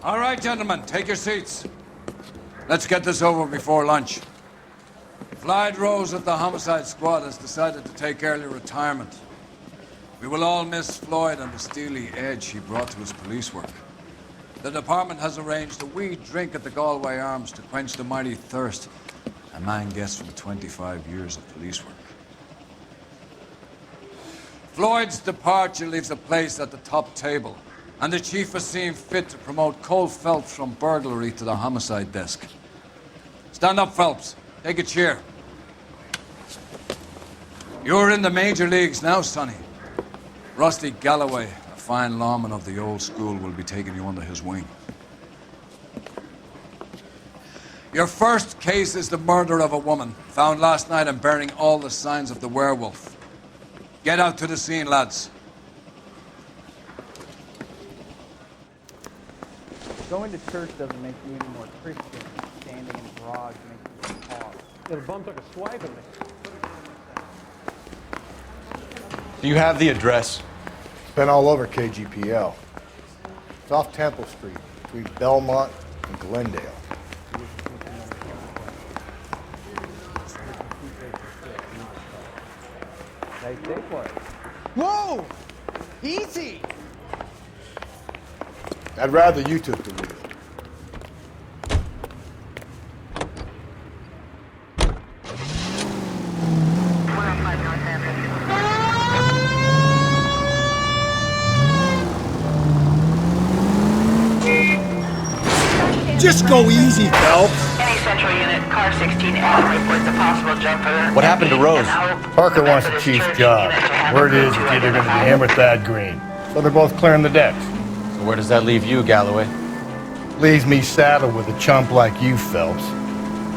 All right, gentlemen, take your seats. Let's get this over before lunch. Floyd Rose of the homicide squad has decided to take early retirement. We will all miss Floyd and the steely edge he brought to his police work. The department has arranged a wee drink at the Galway Arms to quench the mighty thirst a man gets from 25 years of police work. Floyd's departure leaves a place at the top table, and the chief has seen fit to promote Cole Phelps from burglary to the homicide desk. Stand up, Phelps. Take a chair. You're in the major leagues now, Sonny. Rusty Galloway, a fine lawman of the old school, will be taking you under his wing. Your first case is the murder of a woman, found last night and bearing all the signs of the werewolf. Get out to the scene, lads. Going to church doesn't make you any more Christian. Standing in the garage makes you pause. The bum took a swipe at me. Do you have the address? It's been all over KGPL. It's off Temple Street, between Belmont and Glendale. Nice day for it. Whoa! Easy! I'd rather you took the wheel. Just go easy, Phelps. Any central unit, car 16 Adam reports a possible jumper. What happened to Rose? Parker wants the chief's job. Word is it's either going to be him or Thad Green. So they're both clearing the decks. So where does that leave you, Galloway? Leaves me saddled with a chump like you, Phelps.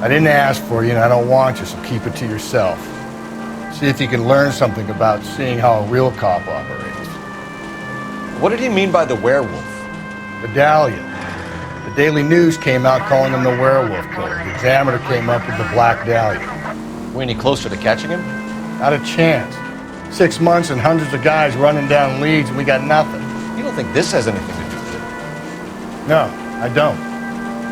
I didn't ask for you and I don't want you, so keep it to yourself. See if you can learn something about seeing how a real cop operates. What did he mean by the werewolf? Medallion. The Daily News came out calling him the werewolf killer. The Examiner came up with the Black Dahlia. We any closer to catching him? Not a chance. 6 months and hundreds of guys running down leads and we got nothing. You don't think this has anything to do with it? No, I don't.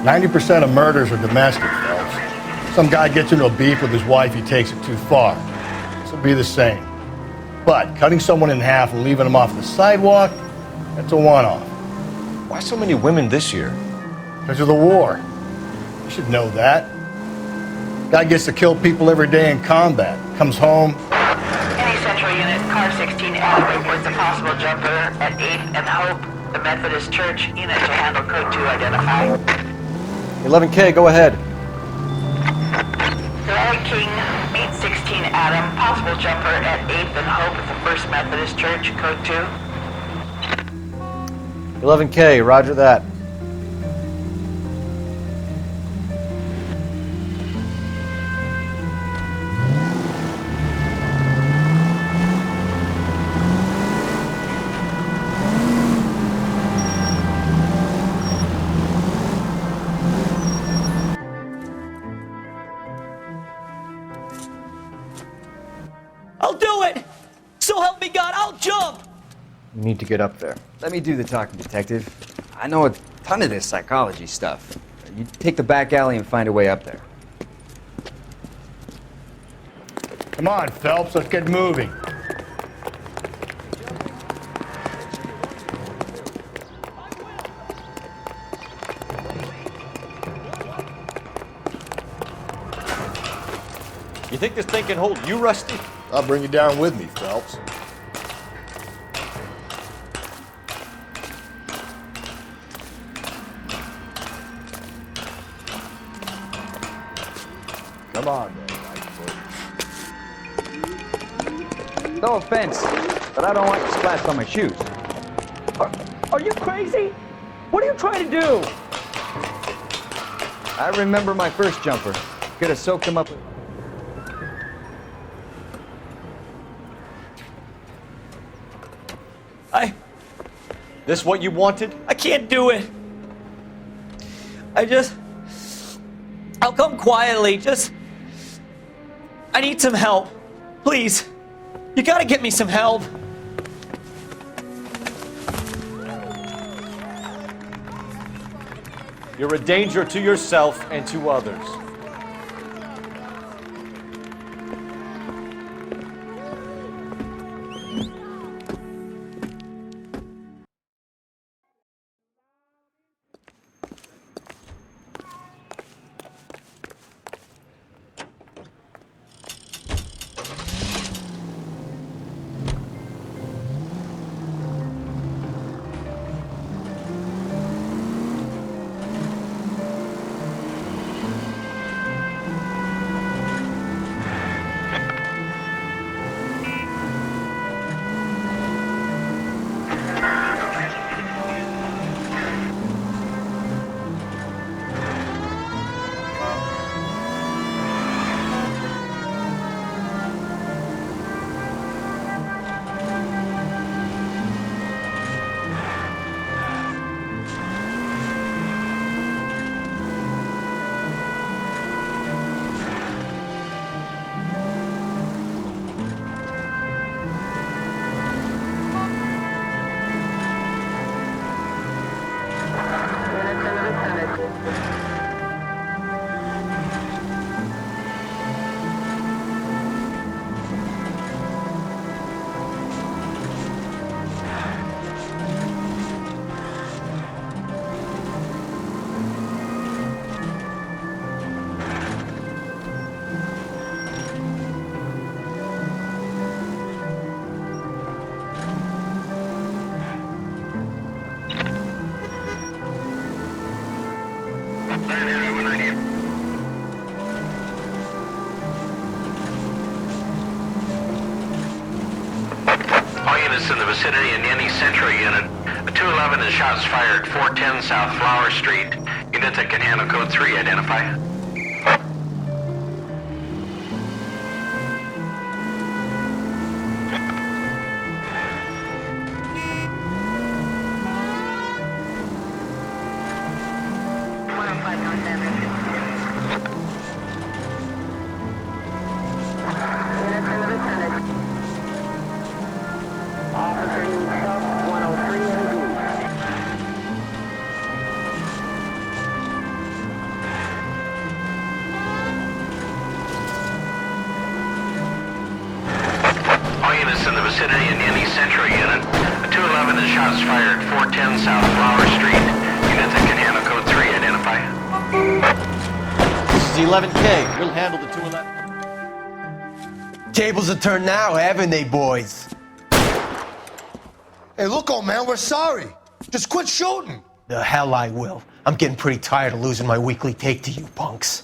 90% of murders are domestic, Phelps. Some guy gets into a beef with his wife, he takes it too far. This will be the same. But cutting someone in half and leaving them off the sidewalk, that's a one-off. Why so many women this year? Because of the war. You should know that. Guy gets to kill people every day in combat. Comes home. Any central unit, car 16 Adam reports a possible jumper at 8th and Hope. The Methodist Church unit to handle code 2 identify. 11K, go ahead. Larry King, meet 16 Adam, possible jumper at 8th and Hope at the First Methodist Church, code 2. 11K, roger that. I'll do it! So help me God, I'll jump! You need to get up there. Let me do the talking, detective. I know a ton of this psychology stuff. You take the back alley and find a way up there. Come on, Phelps, let's get moving. You think this thing can hold you, Rusty? I'll bring you down with me, Phelps. Come on, man. No offense, but I don't want you splashed on my shoes. Are you crazy? What are you trying to do? I remember my first jumper. Could have soaked him up with... This what you wanted? I can't do it. I'll come quietly, I need some help. Please. You gotta get me some help. You're a danger to yourself and to others. All units in the vicinity in any Central unit. A 211 and shots fired, 410 South Flower Street. Unit that can handle code 3, identify. In the vicinity in any Central unit. A 211 and shots fired, 410 South Flower Street. Unit that can handle code 3, identify. This is 11K. We'll handle the 211. Tables are turned now, haven't they, boys? Hey, look, old man, we're sorry. Just quit shooting. The hell I will. I'm getting pretty tired of losing my weekly take to you punks.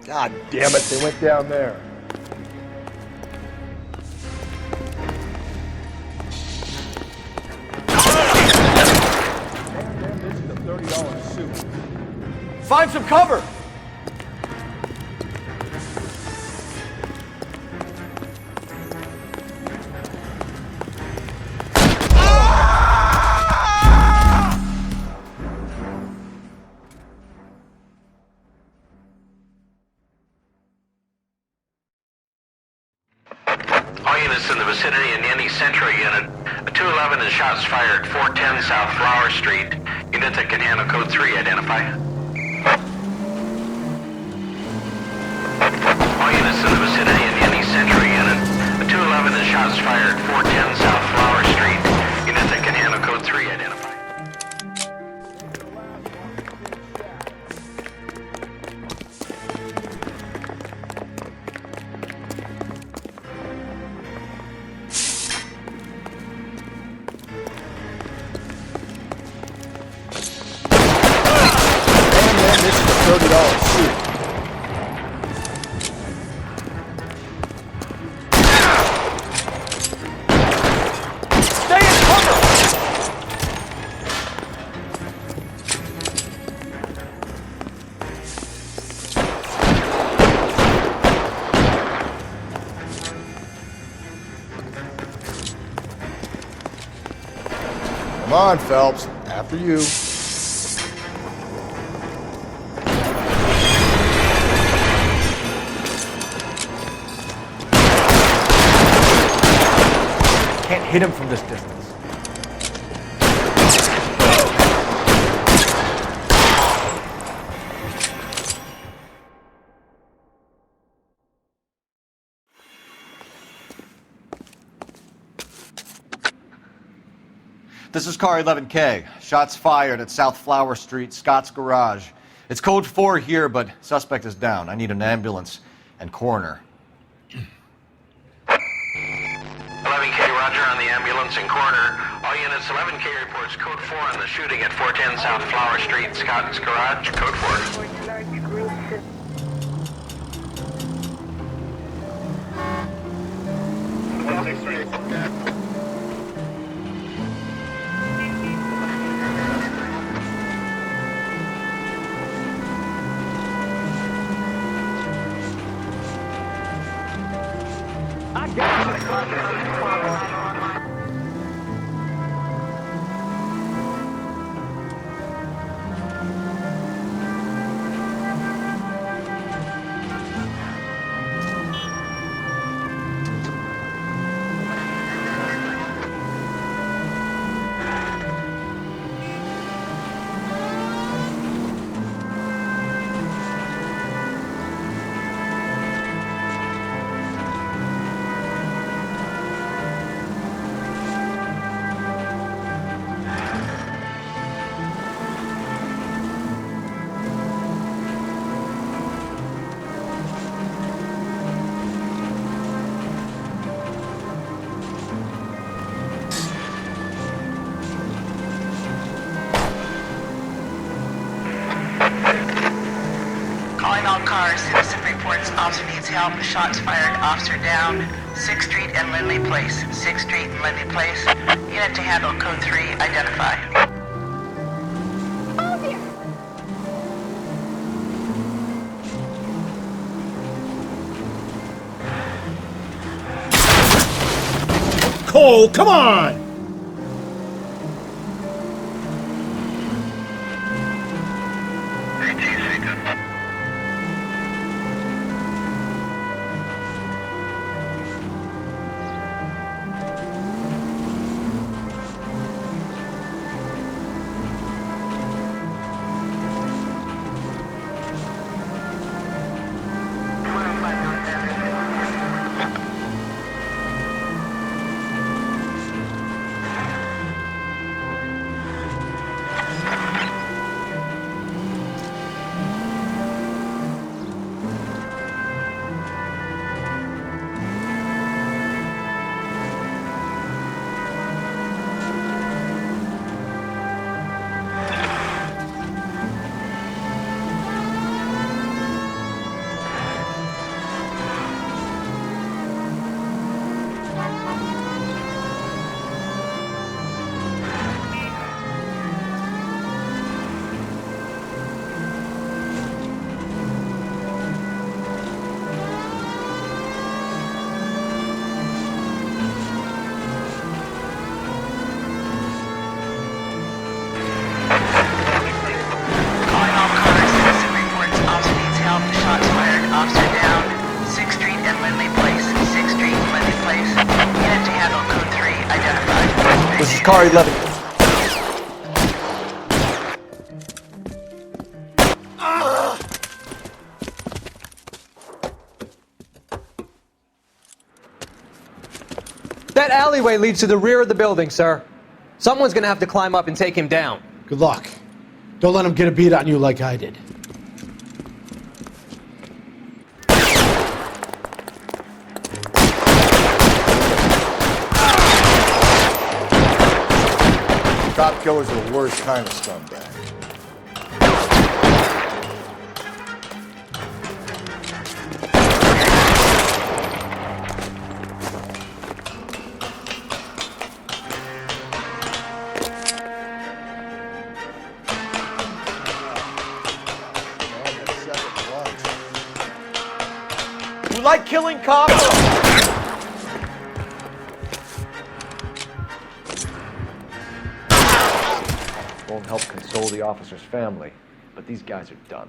God damn it, they went down there. This is a $30 suit. Find some cover! All units in the vicinity in any Central unit. A 211 and shots fired, 410 South Flower Street. Unit that can handle code 3, identify. All units in the vicinity in any Central unit. A 211 and shots fired, 410 South Flower Street. Unit that can handle code 3, identify. $30 suit. Stay in cover! Come on, Phelps. After you. Can't hit him from this distance. This is car 11K. Shots fired at South Flower Street, Scott's Garage. It's code 4 here, but suspect is down. I need an ambulance and coroner. 11K, roger on the ambulance and coroner. All units, 11K reports code 4 on the shooting at 410 South Flower Street, Scott's Garage, code 4. Calling all cars, citizen reports officer needs help, shots fired, officer down, 6th Street and Lindley Place. 6th Street and Lindley Place. Unit to handle code 3, identify. Cole, come on! This is car 11. That alleyway leads to the rear of the building, sir. Someone's gonna have to climb up and take him down. Good luck. Don't let him get a beat on you like I did. Cop killers are the worst kind of scumbag. You like killing cops? Won't help console the officer's family, but these guys are done.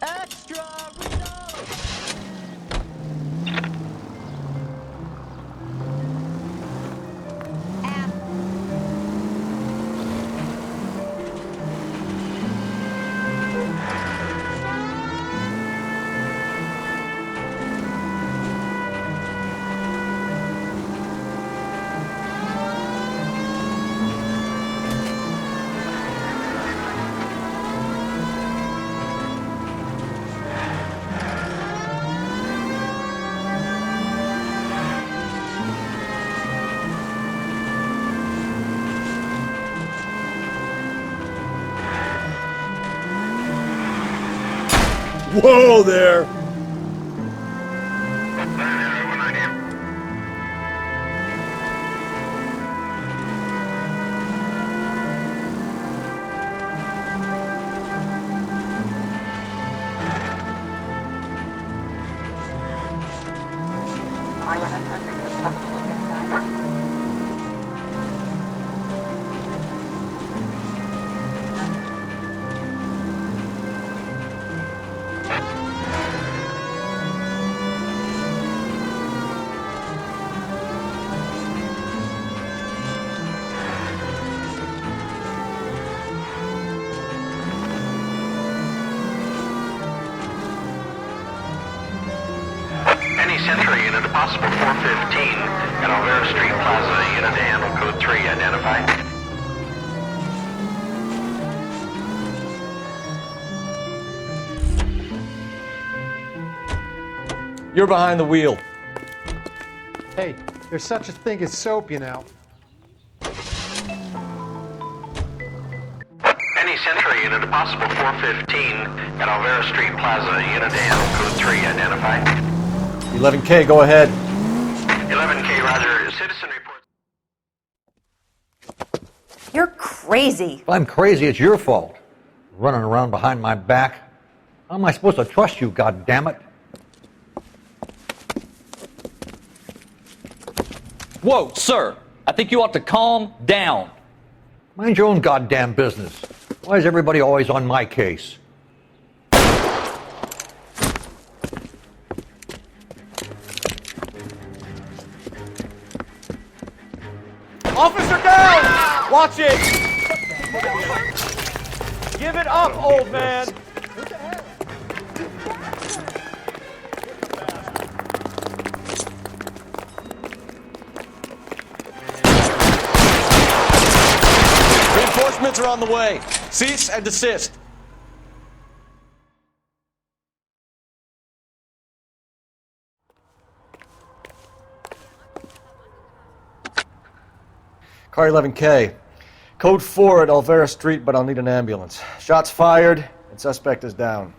Extra reload! Whoa there! Any Century unit, a possible 415 at Olvera Street Plaza. Unit to handle code 3, identify. You're behind the wheel. Hey, there's such a thing as soap, you know. Any Century unit, a possible 415 at Olvera Street Plaza. Unit to handle code 3, identify. 11K, go ahead. 11K, roger. Citizen report. You're crazy. If I'm crazy, it's your fault. Running around behind my back. How am I supposed to trust you, goddammit? Whoa, sir! I think you ought to calm down. Mind your own goddamn business. Why is everybody always on my case? Officer down! Watch it! Give it up, old man! Reinforcements are on the way. Cease and desist. Car 11K. Code 4 at Olvera Street, but I'll need an ambulance. Shots fired, and suspect is down.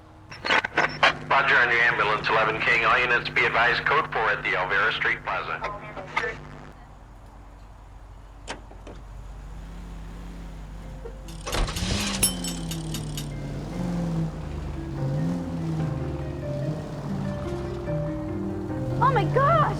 Roger on your ambulance, 11K. All units be advised, code 4 at the Olvera Street Plaza. Oh my gosh!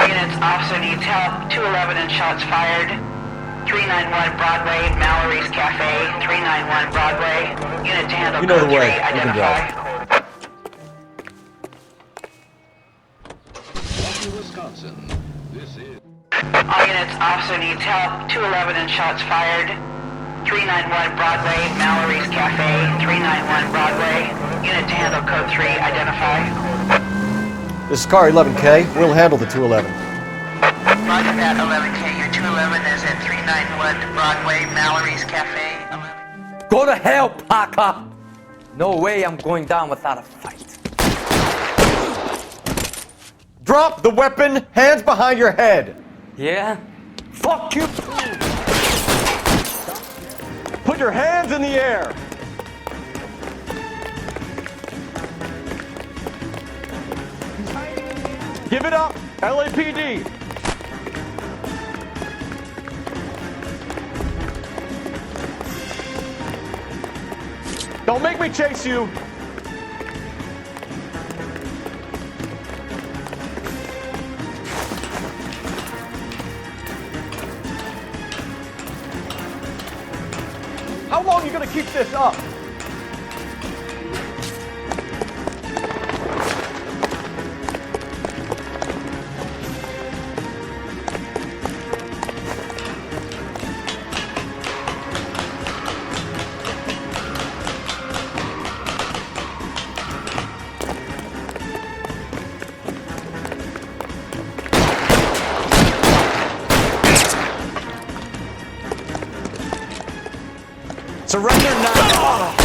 units, officer needs help. 211 and shots fired. 391 Broadway, Mallory's Cafe. 391 Broadway. Unit to handle You know code the way. 3, You can identify. All units, officer needs help. 211 and shots fired. 391 Broadway, Mallory's Cafe. 391 Broadway. Unit to handle code 3, identify. This is car 11K. We'll handle the 211. Roger that, 11K. Your 211 is at 391 Broadway, Mallory's Cafe. 11. Go to hell, Parker! No way I'm going down without a fight. Drop the weapon, hands behind your head. Yeah? Fuck you! Put your hands in the air. Give it up, LAPD. Don't make me chase you. How long are you gonna keep this up? Surrender now!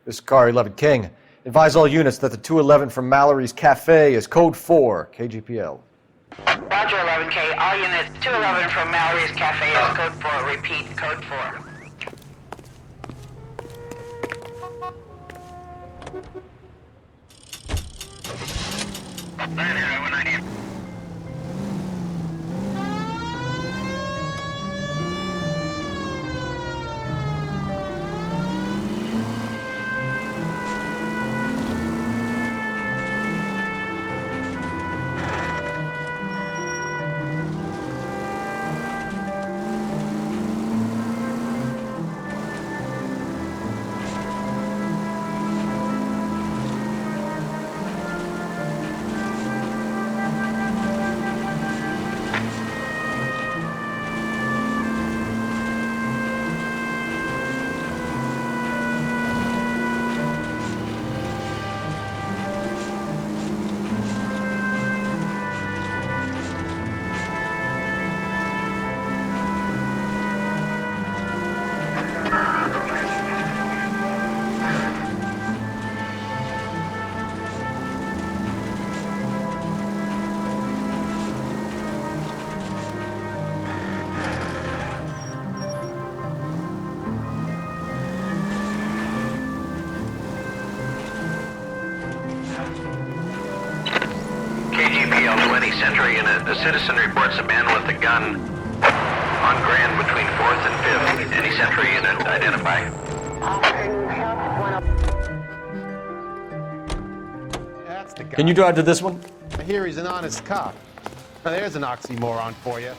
This is car 11 King. Advise all units that the 211 from Mallory's Cafe is code 4, KGPL. Roger, 11K. All units, 211 from Mallory's Cafe is code 4. Repeat, code 4. KGPL 20 Century Unit. A citizen reports a man with a gun on Grand between 4th and 5th. Any Century Unit, identify. That's the guy. Can you drive to this one? I hear he's an honest cop. Now there's an oxymoron for you.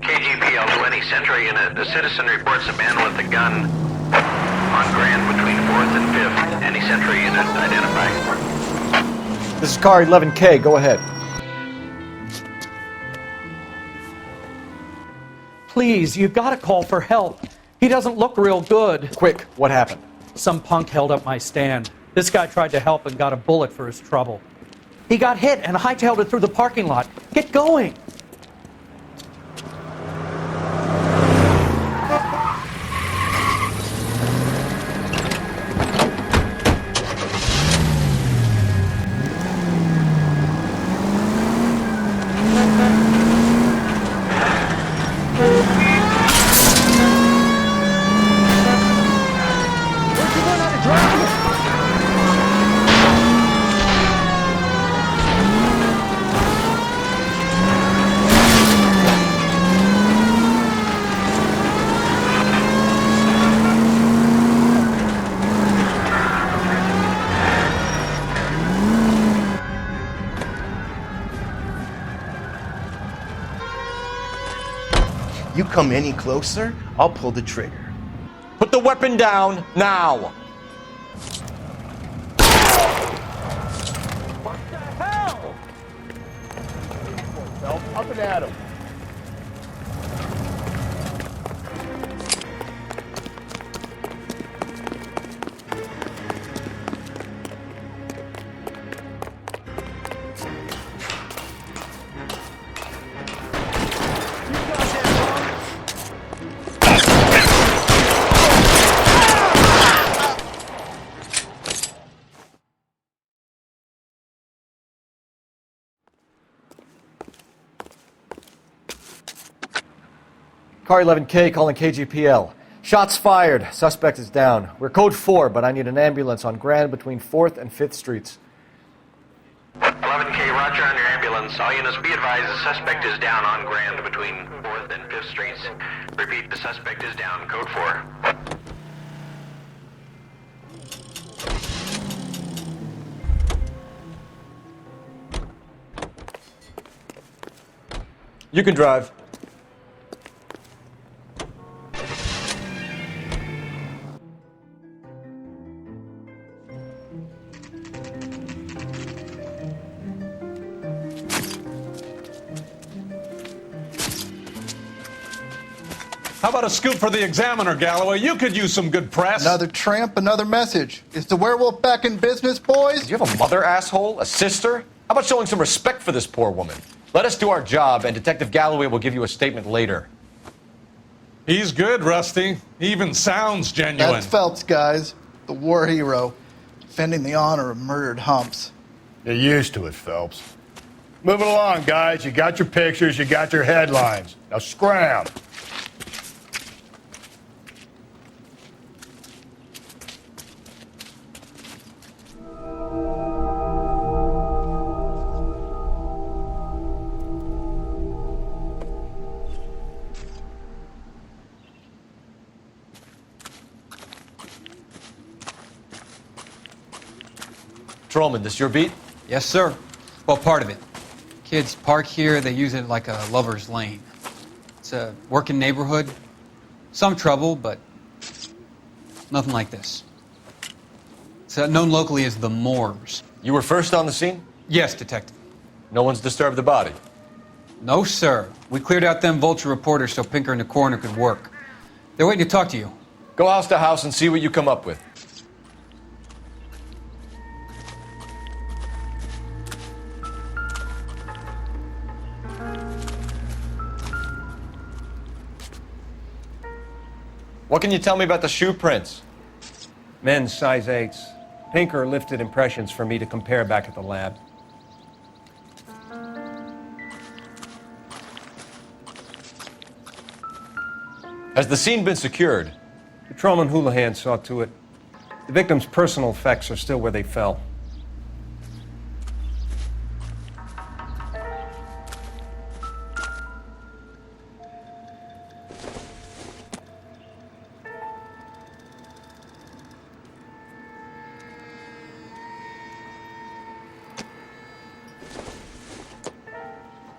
KGPL 20 Century Unit. A citizen reports a man with a gun on Grand between 4th and 5th. Any Century Unit, identify. This is car 11K. Go ahead. Please, you gotta call for help. He doesn't look real good. Quick, what happened? Some punk held up my stand. This guy tried to help and got a bullet for his trouble. He got hit and hightailed it through the parking lot. Get going! come any closer, I'll pull the trigger. Put the weapon down now. What the hell? Phelps, up and at him. Car 11K calling KGPL. Shots fired. Suspect is down. We're code 4, but I need an ambulance on Grand between 4th and 5th Streets. 11K, roger on your ambulance. All units be advised the suspect is down on Grand between 4th and 5th Streets. Repeat, the suspect is down. Code 4. You can drive. How about a scoop for the Examiner, Galloway? You could use some good press. Another tramp, another message. Is the werewolf back in business, boys? Do you have a mother, asshole? A sister? How about showing some respect for this poor woman? Let us do our job, and Detective Galloway will give you a statement later. He's good, Rusty. He even sounds genuine. That's Phelps, guys. The war hero. Defending the honor of murdered humps. You're used to it, Phelps. Moving along, guys. You got your pictures, you got your headlines. Now scram. Patrolman, this your beat? Yes, sir. Well, part of it. Kids park here, they use it like a lover's lane. It's a working neighborhood. Some trouble, but nothing like this. It's known locally as the Moors. You were first on the scene? Yes, Detective. No one's disturbed the body? No, sir. We cleared out them vulture reporters so Pinker and the coroner could work. They're waiting to talk to you. Go house to house and see what you come up with. What can you tell me about the shoe prints? Men's size 8s. Pinker lifted impressions for me to compare back at the lab. Has the scene been secured? Patrolman Houlihan saw to it. The victim's personal effects are still where they fell.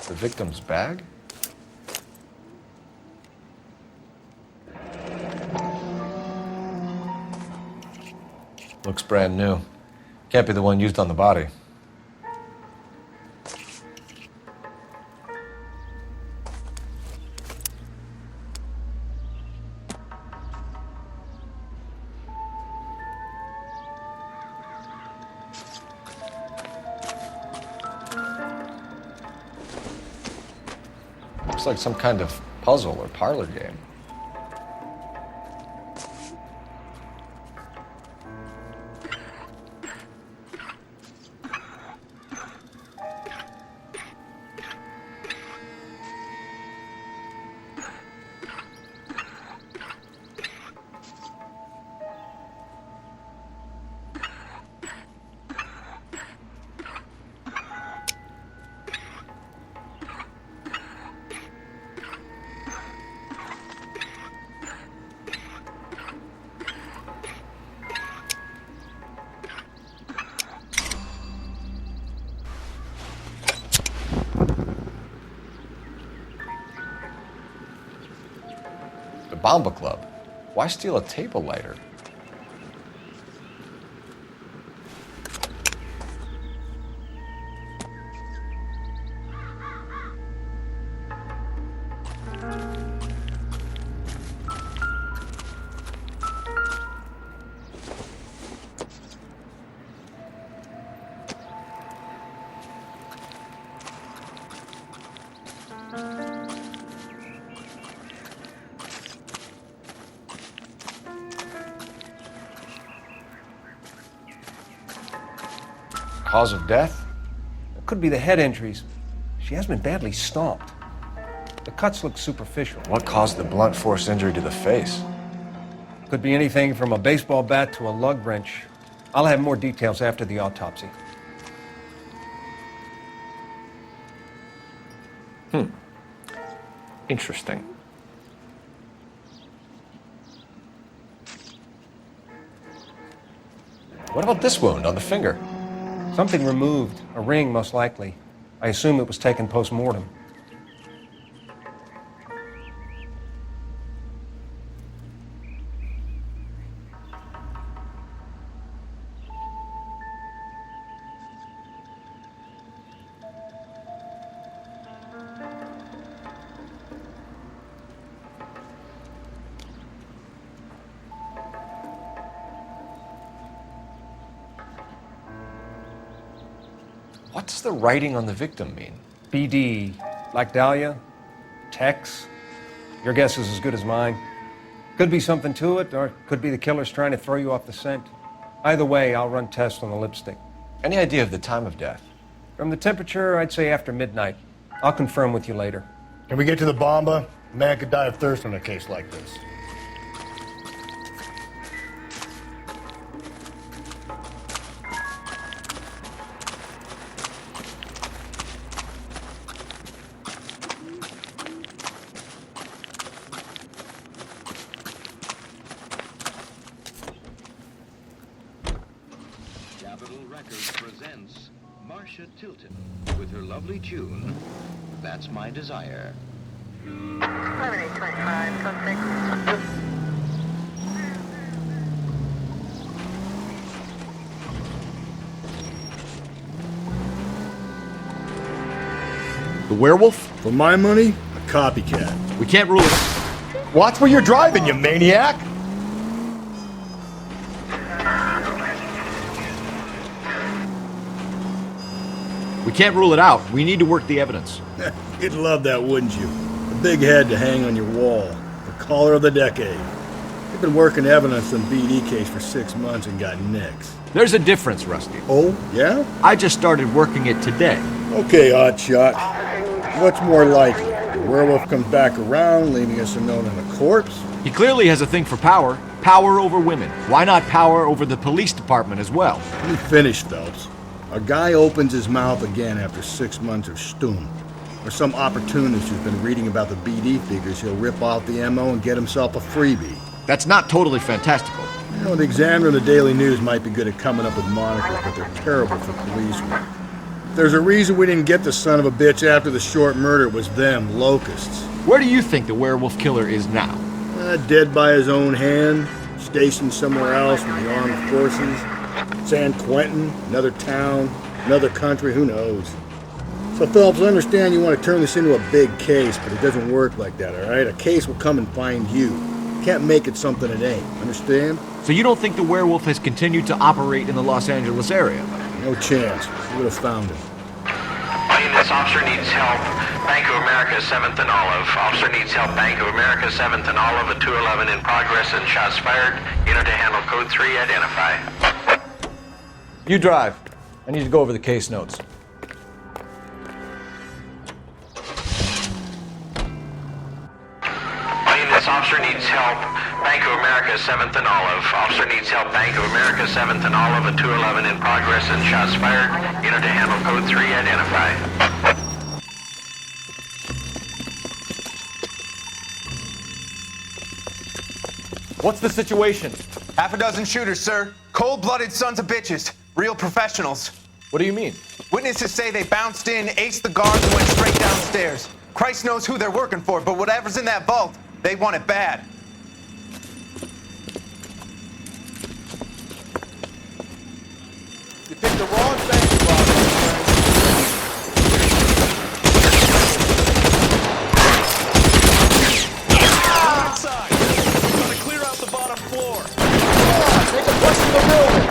The victim's bag? Looks brand new. Can't be the one used on the body. Looks like some kind of puzzle or parlor game. Bomba Club. Why steal a table lighter? Cause of death? It could be the head injuries. She has been badly stomped. The cuts look superficial. What caused the blunt force injury to the face? Could be anything from a baseball bat to a lug wrench. I'll have more details after the autopsy. Interesting. What about this wound on the finger? Something removed. A ring, most likely. I assume it was taken post-mortem. What does the writing on the victim mean? BD, like Dahlia, Tex. Your guess is as good as mine. Could be something to it, or could be the killer's trying to throw you off the scent. Either way, I'll run tests on the lipstick. Any idea of the time of death? From the temperature, I'd say after midnight. I'll confirm with you later. Can we get to the Bomba? A man could die of thirst in a case like this. Tilton with her lovely tune, That's My Desire. The werewolf? For my money, a copycat. We can't rule it. Watch where you're driving, you maniac! We can't rule it out. We need to work the evidence. You'd love that, wouldn't you? A big head to hang on your wall. The caller of the decade. You've been working evidence on BD case for 6 months and got nicks. There's a difference, Rusty. Oh, yeah? I just started working it today. Okay, Oddshot. What's more likely? The werewolf comes back around, leaving us unknown in a corpse? He clearly has a thing for power. Power over women. Why not power over the police department as well? Let me finish, Phelps. A guy opens his mouth again after 6 months of stoom. Or some opportunist who's been reading about the BD figures, he'll rip off the MO and get himself a freebie. That's not totally fantastical. You know, the Examiner and the Daily News might be good at coming up with monikers, but they're terrible for police work. There's a reason we didn't get the son of a bitch after the short murder. It was them, locusts. Where do you think the werewolf killer is now? Dead by his own hand, stationed somewhere else with the armed forces. San Quentin, another town, another country, who knows? So, Phelps, I understand you want to turn this into a big case, but it doesn't work like that, all right? A case will come and find you. You can't make it something it ain't, understand? So you don't think the werewolf has continued to operate in the Los Angeles area? No chance. We would have found him. This officer needs help. Bank of America, 7th and Olive. Officer needs help. Bank of America, 7th and Olive, a 211 in progress and shots fired. Unit to handle code 3, identify. You drive. I need to go over the case notes. This officer needs help. Bank of America, 7th and Olive. Officer needs help. Bank of America, 7th and Olive, a 211 in progress and shots fired. Unit to handle code 3, identify. What's the situation? Half a dozen shooters, sir. Cold-blooded sons of bitches. Real professionals. What do you mean? Witnesses say they bounced in, aced the guards, and went straight downstairs. Christ knows who they're working for, but whatever's in that vault, they want it bad. You picked the wrong bank robbery, friend. Inside. Gotta clear out the bottom floor. Take a punch in the building.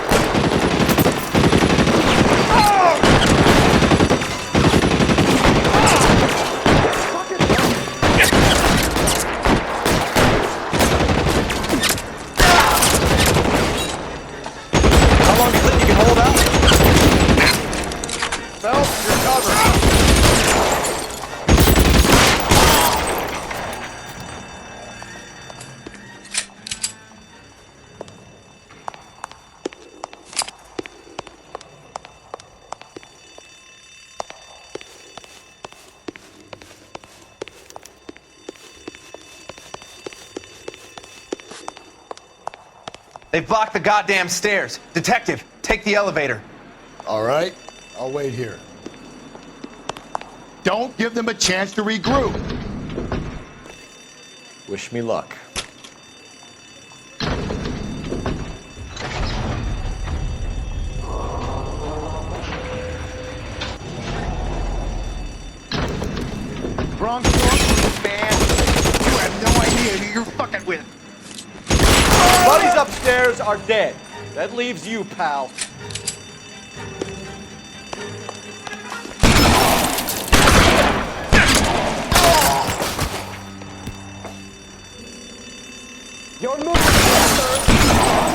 How long do you think you can hold out? Phelps, you're covered. They've blocked the goddamn stairs. Detective, take the elevator. All right, I'll wait here. Don't give them a chance to regroup. Wish me luck. Wrong floor, man. You have no idea who you're fucking with. Buddies upstairs are dead. That leaves you, pal. You're moving, sir.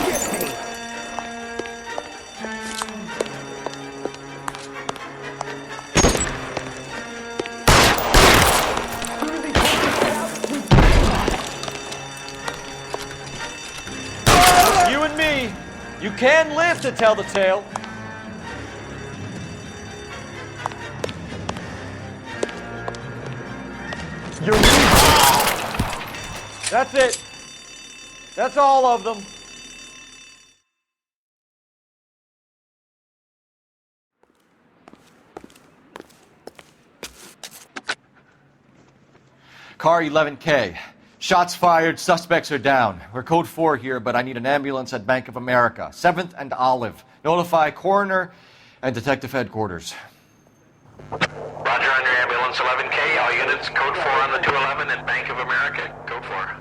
Get me. You and me, you can live to tell the tale. You're That's it. That's all of them. Car 11K. Shots fired, suspects are down. We're code 4 here, but I need an ambulance at Bank of America. 7th and Olive. Notify coroner and detective headquarters. Roger on your ambulance 11K. All units, code 4 on the 211 at Bank of America. Code 4.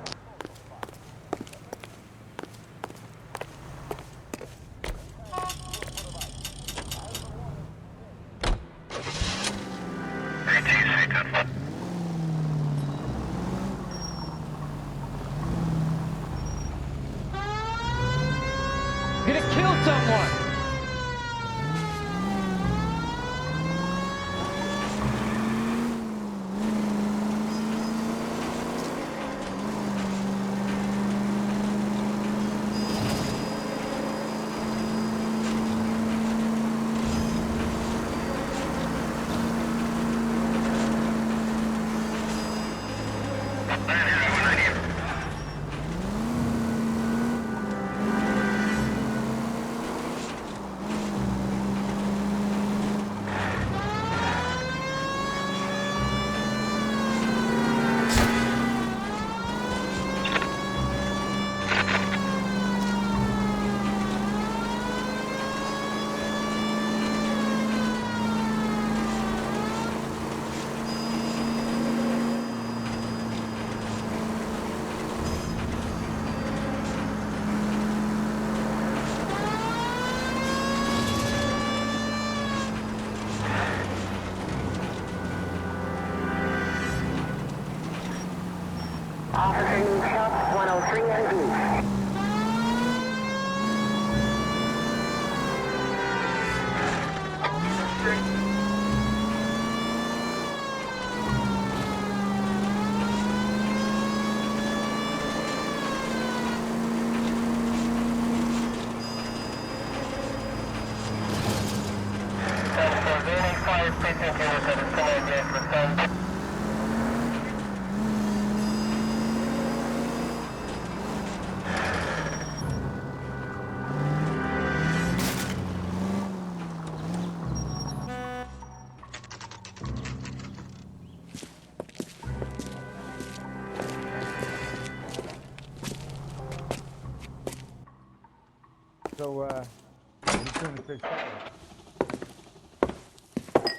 You're gonna kill someone! Officer needs help, 103 and B. So, what did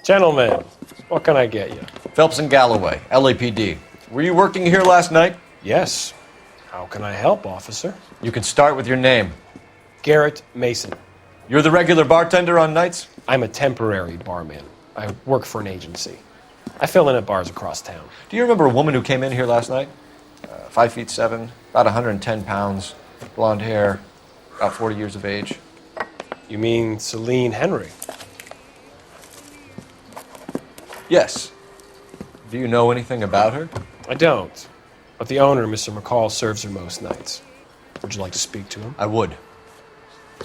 Gentlemen, what can I get you? Phelps and Galloway, LAPD. Were you working here last night? Yes. How can I help, officer? You can start with your name. Garrett Mason. You're the regular bartender on nights? I'm a temporary barman. I work for an agency. I fill in at bars across town. Do you remember a woman who came in here last night? 5'7", about 110 pounds, blonde hair, about 40 years of age. You mean Celine Henry? Yes. Do you know anything about her? I don't. But the owner, Mr. McCall, serves her most nights. Would you like to speak to him? I would.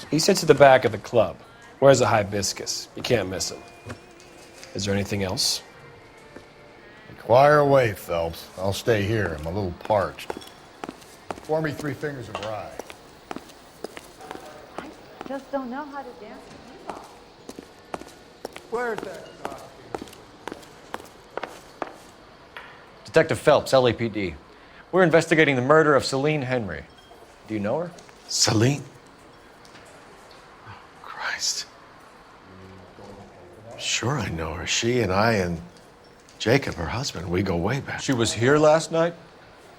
He sits at the back of the club. Wears a hibiscus. You can't miss him. Is there anything else? Inquire away, Phelps. I'll stay here. I'm a little parched. Pour me 3 fingers of rye. I just don't know how to dance the bebop. Where's that? Detective Phelps, LAPD. We're investigating the murder of Celine Henry. Do you know her? Celine? Oh, Christ. Sure I know her. She and I and Jacob, her husband, we go way back. She was here last night?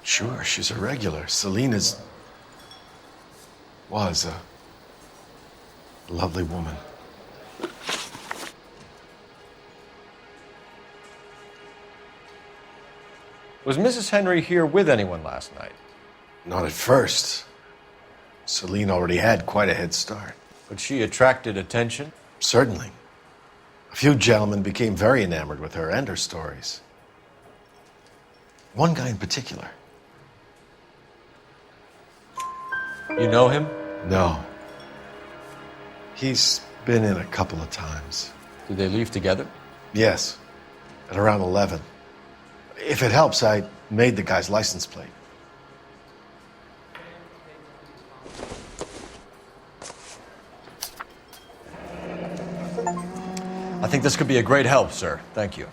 Sure, she's a regular. Celine was a lovely woman. Was Mrs. Henry here with anyone last night? Not at first. Celine already had quite a head start. But she attracted attention? Certainly. A few gentlemen became very enamored with her and her stories. One guy in particular. You know him? No. He's been in a couple of times. Did they leave together? Yes. At around 11. If it helps, I made the guy's license plate. I think this could be a great help, sir. Thank you.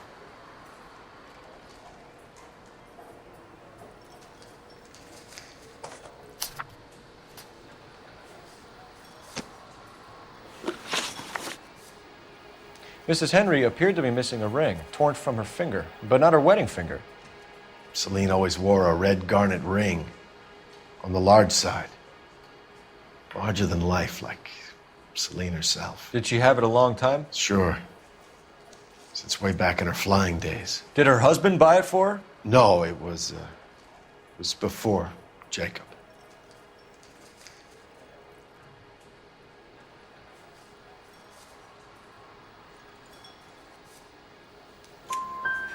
Mrs. Henry appeared to be missing a ring, torn from her finger, but not her wedding finger. Celine always wore a red garnet ring on the large side. Larger than life, like Celine herself. Did she have it a long time? Sure. Since way back in her flying days. Did her husband buy it for her? No, it was before Jacob.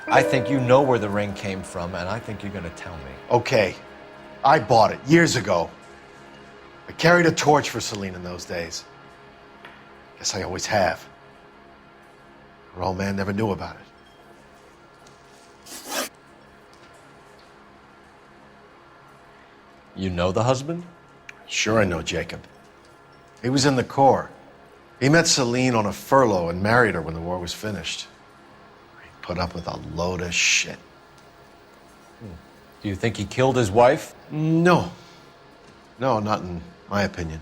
I think you know where the ring came from, and I think you're going to tell me. Okay. I bought it years ago. I carried a torch for Celine in those days. Guess I always have. Her old man never knew about it. You know the husband? Sure I know Jacob. He was in the Corps. He met Celine on a furlough and married her when the war was finished. He put up with a load of shit. Do you think he killed his wife? No. No, not in my opinion.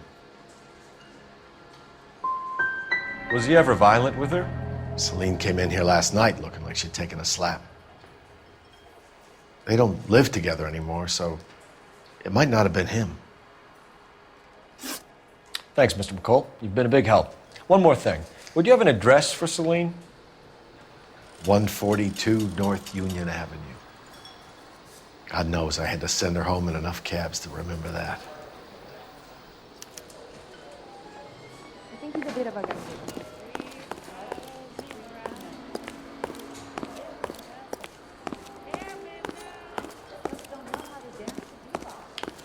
Was he ever violent with her? Celine came in here last night looking like she'd taken a slap. They don't live together anymore, so it might not have been him. Thanks, Mr. McCall. You've been a big help. One more thing. Would you have an address for Celine? 142 North Union Avenue. God knows I had to send her home in enough cabs to remember that. I think he's a bit of a guy.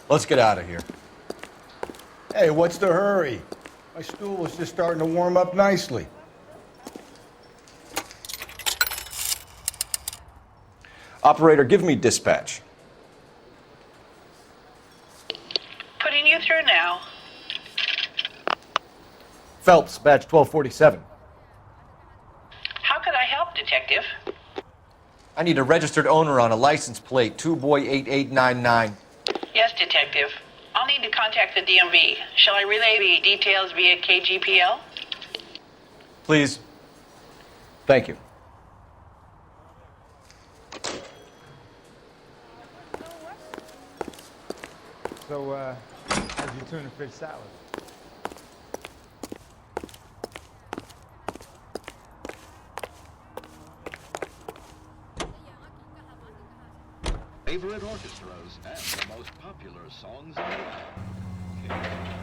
Let's get out of here. Hey, what's the hurry? My stool was just starting to warm up nicely. Operator, give me dispatch. Putting you through now. Phelps, badge 1247. How could I help, Detective? I need a registered owner on a license plate, 2boy8899. Yes, Detective. I'll need to contact the DMV. Shall I relay the details via KGPL? Please. Thank you. So, how's your tuna fish salad? Favorite orchestras and the most popular songs in the land.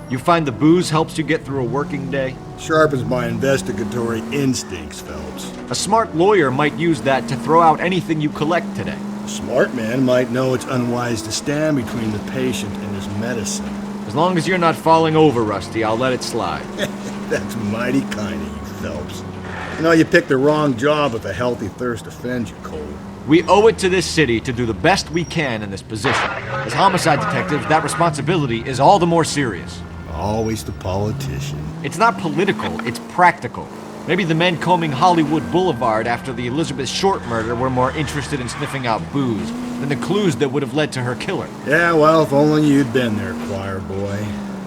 You find the booze helps you get through a working day? Sharpens my investigatory instincts, Phelps. A smart lawyer might use that to throw out anything you collect today. A smart man might know it's unwise to stand between the patient and his medicine. As long as you're not falling over, Rusty, I'll let it slide. That's mighty kind of you, Phelps. You know, you picked the wrong job if a healthy thirst offends you, Cole. We owe it to this city to do the best we can in this position. As homicide detectives, that responsibility is all the more serious. Always the politician. It's not political, it's practical. Maybe the men combing Hollywood Boulevard after the Elizabeth Short murder were more interested in sniffing out booze than the clues that would have led to her killer. Yeah, well, if only you'd been there, choir boy.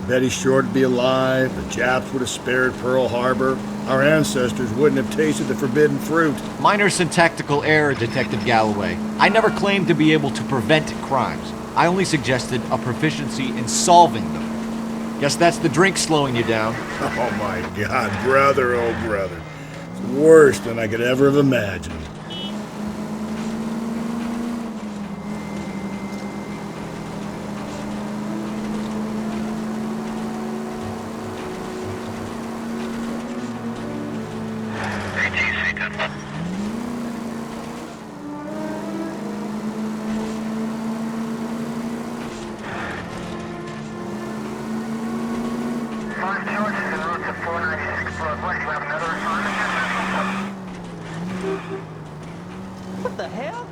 Betty Short would be alive, the Japs would have spared Pearl Harbor, our ancestors wouldn't have tasted the forbidden fruit. Minor syntactical error, Detective Galloway. I never claimed to be able to prevent crimes. I only suggested a proficiency in solving them. Guess that's the drink slowing you down. Oh my God, brother, oh brother. It's worse than I could ever have imagined. What the hell?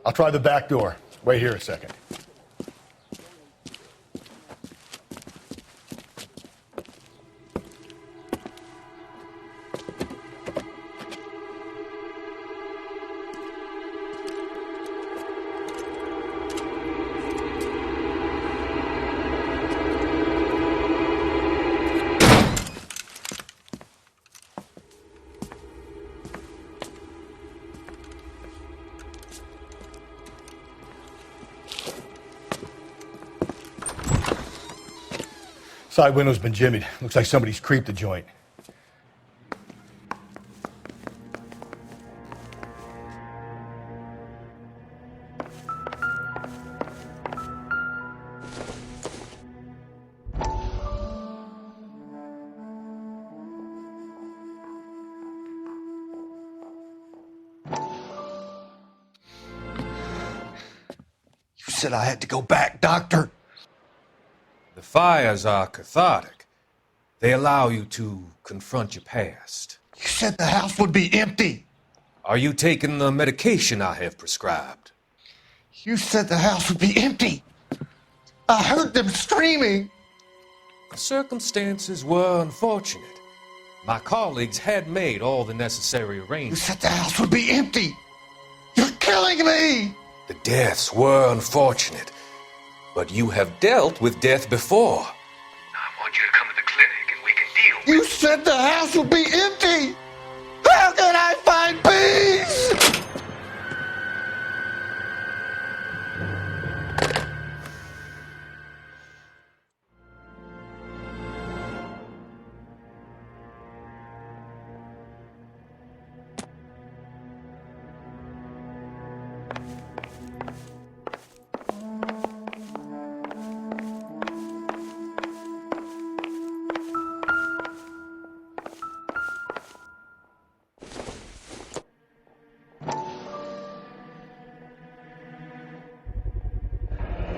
I'll try the back door. Wait here a second. Side window's been jimmied. Looks like somebody's creeped the joint. You said I had to go back, Doctor. The fires are cathartic. They allow you to confront your past. You said the house would be empty. Are you taking the medication I have prescribed? You said the house would be empty. I heard them screaming. The circumstances were unfortunate. My colleagues had made all the necessary arrangements. You said the house would be empty. You're killing me. The deaths were unfortunate, but you have dealt with death before. I want you to come to the clinic and we can deal with You said the house would be empty.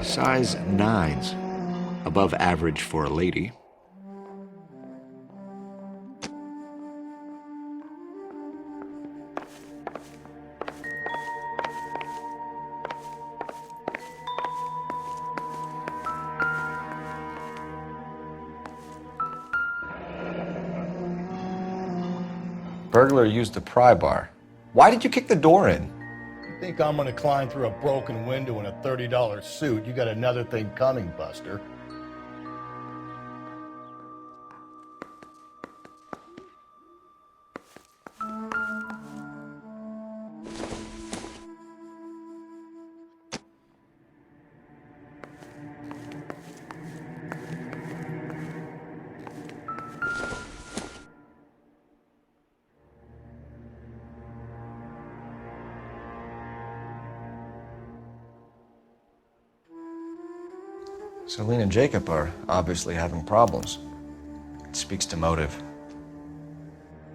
Size 9s. Above average for a lady. Burglar used the pry bar. Why did you kick the door in? You think I'm gonna climb through a broken window in a $30 suit? You got another thing coming, Buster. Celine and Jacob are obviously having problems. It speaks to motive.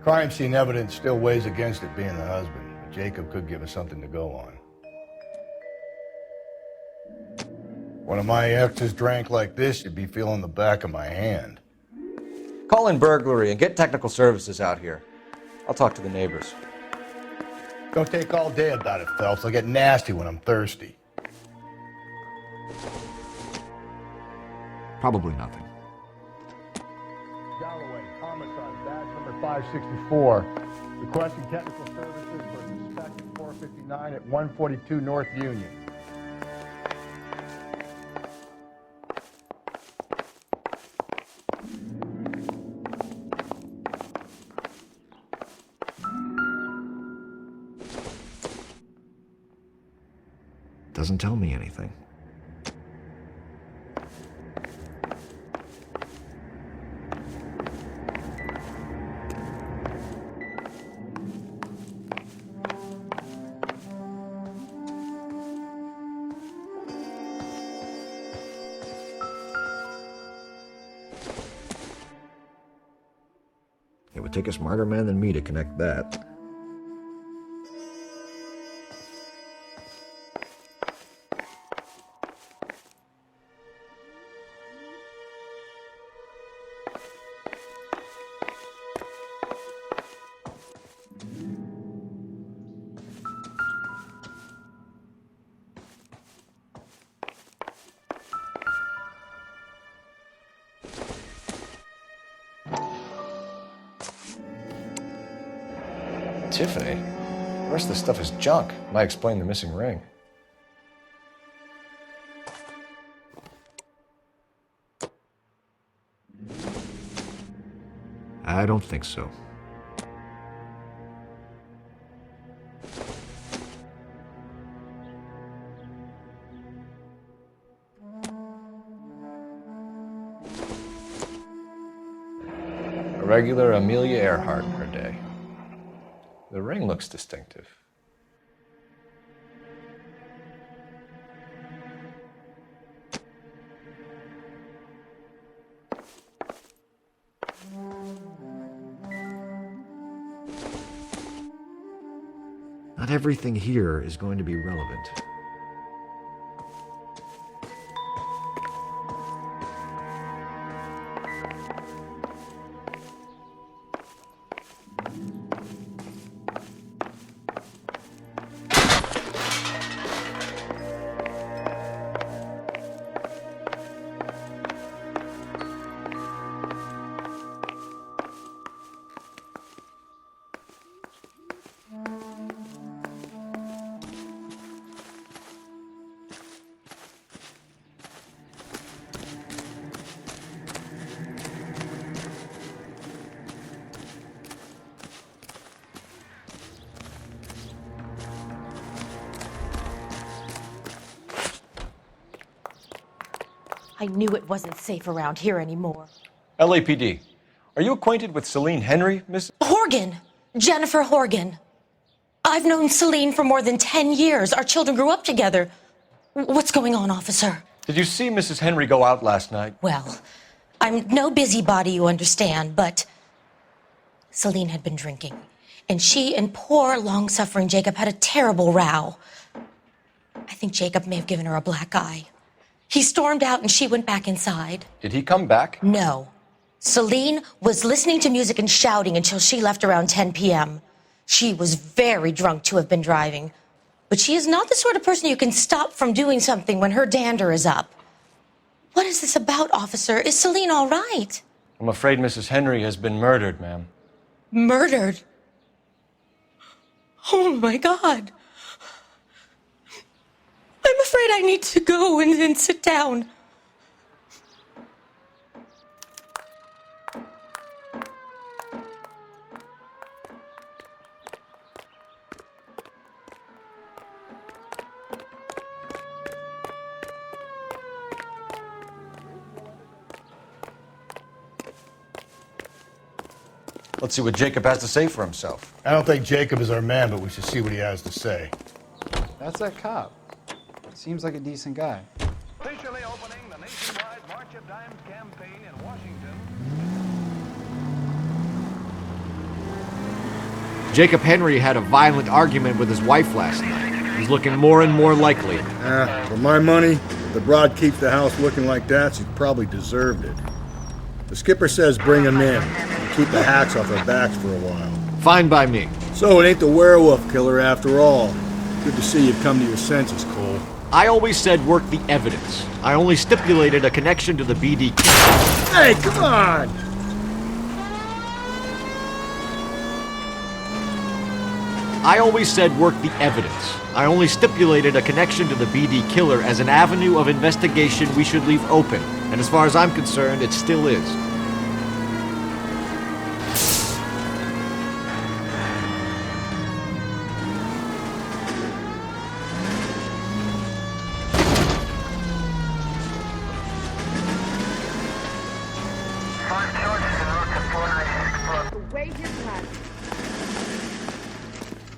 Crime scene evidence still weighs against it being the husband, but Jacob could give us something to go on. One of my exes drank like this, you'd be feeling the back of my hand. Call in burglary and get technical services out here. I'll talk to the neighbors. Don't take all day about it, Phelps. I'll get nasty when I'm thirsty. Probably nothing. Galloway, homicide, badge number 564. Requesting technical services for suspected 459 at 142 North Union. Doesn't tell me anything. It would take a smarter man than me to connect that. Tiffany? The rest of the stuff is junk. Might explain the missing ring. I don't think so. A regular Amelia Earhart in her day. The ring looks distinctive. Not everything here is going to be relevant. I knew it wasn't safe around here anymore. LAPD. Are you acquainted with Celine Henry, Miss? Horgan! Jennifer Horgan. I've known Celine for more than 10 years. Our children grew up together. What's going on, officer? Did you see Mrs. Henry go out last night? Well, I'm no busybody, you understand, but Celine had been drinking. And she and poor, long-suffering Jacob had a terrible row. I think Jacob may have given her a black eye. He stormed out and she went back inside. Did he come back? No. Celine was listening to music and shouting until she left around 10 p.m. She was very drunk to have been driving. But she is not the sort of person you can stop from doing something when her dander is up. What is this about, officer? Is Celine all right? I'm afraid Mrs. Henry has been murdered, ma'am. Murdered? Oh, my God. I'm afraid I need to go and sit down. Let's see what Jacob has to say for himself. I don't think Jacob is our man, but we should see what he has to say. That's that cop. Seems like a decent guy. Officially opening the nationwide March of Dimes campaign in Washington. Jacob Henry had a violent argument with his wife last night. He's looking more and more likely. For my money, if the broad keeps the house looking like that, she probably deserved it. The skipper says bring him in and keep the hacks off our backs for a while. Fine by me. So it ain't the werewolf killer after all. Good to see you've come to your senses, Cole. I always said work the evidence. I only stipulated a connection to the BD. Hey, come on! I always said work the evidence. I only stipulated a connection to the BD killer as an avenue of investigation we should leave open. And as far as I'm concerned, it still is.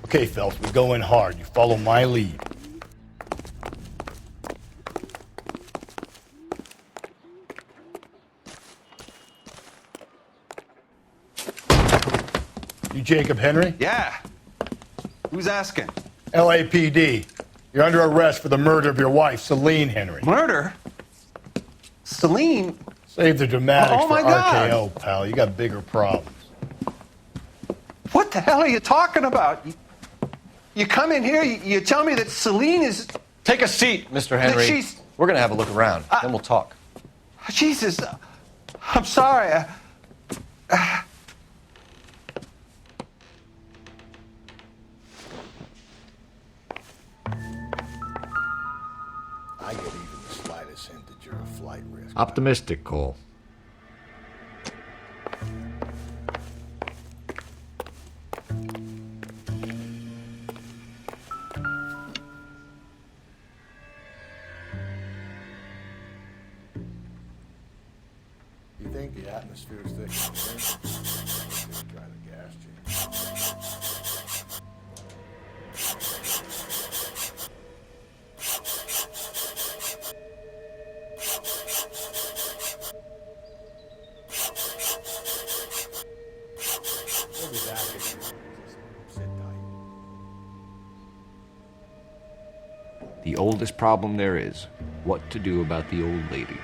Okay, Phelps, we go in hard. You follow my lead. You Jacob Henry? Yeah. Who's asking? LAPD. You're under arrest for the murder of your wife, Celine Henry. Murder? Celine? Save the dramatics Oh, for my God. RKO, pal. You got bigger problems. What the hell are you talking about? You come in here, you tell me that Celine is... Take a seat, Mr. Henry. she's- We're going to have a look around, then we'll talk. Jesus, I'm sorry. I get even the slightest hint that you're a flight risk. Optimistic, Cole. You think the atmosphere's thick enough? Just try the gas chamber. We'll be back if you just sit tight. The oldest problem there is, what to do about the old lady.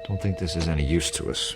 Don't think this is any use to us.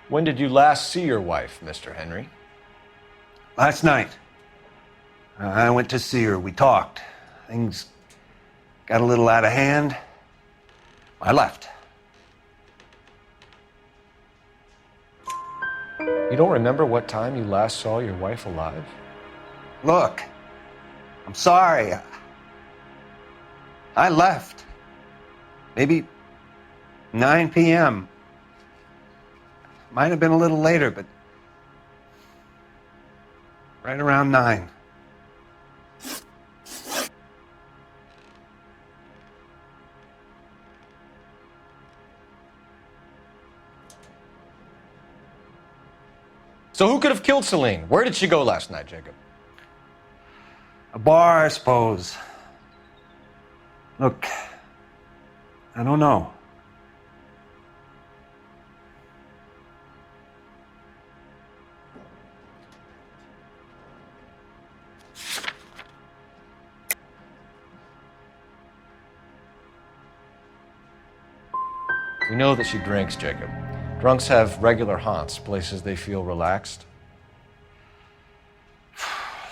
When did you last see your wife, Mr. Henry? Last night, I went to see her. We talked. Things got a little out of hand. I left. You don't remember what time you last saw your wife alive? Look, I'm sorry. I left. Maybe 9 p.m. Might have been a little later, but right around 9. So who could have killed Celine? Where did she go last night, Jacob? A bar, I suppose. Look, I don't know. We know that she drinks, Jacob. Drunks have regular haunts, places they feel relaxed.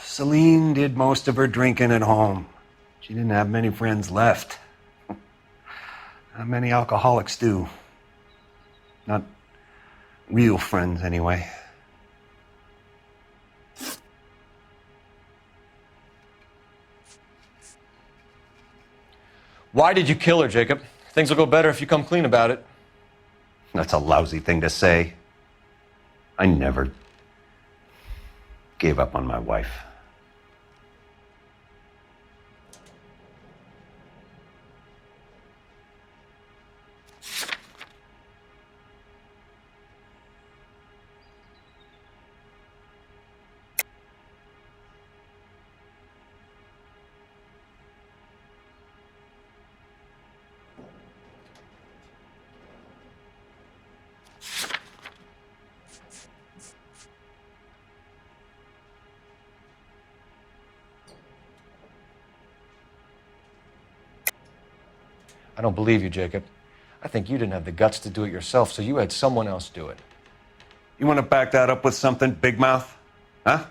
Celine did most of her drinking at home. She didn't have many friends left. Not many alcoholics do. Not real friends, anyway. Why did you kill her, Jacob? Things will go better if you come clean about it. That's a lousy thing to say. I never gave up on my wife. I don't believe you, Jacob. I think you didn't have the guts to do it yourself, so you had someone else do it. You want to back that up with something, Big Mouth? Huh?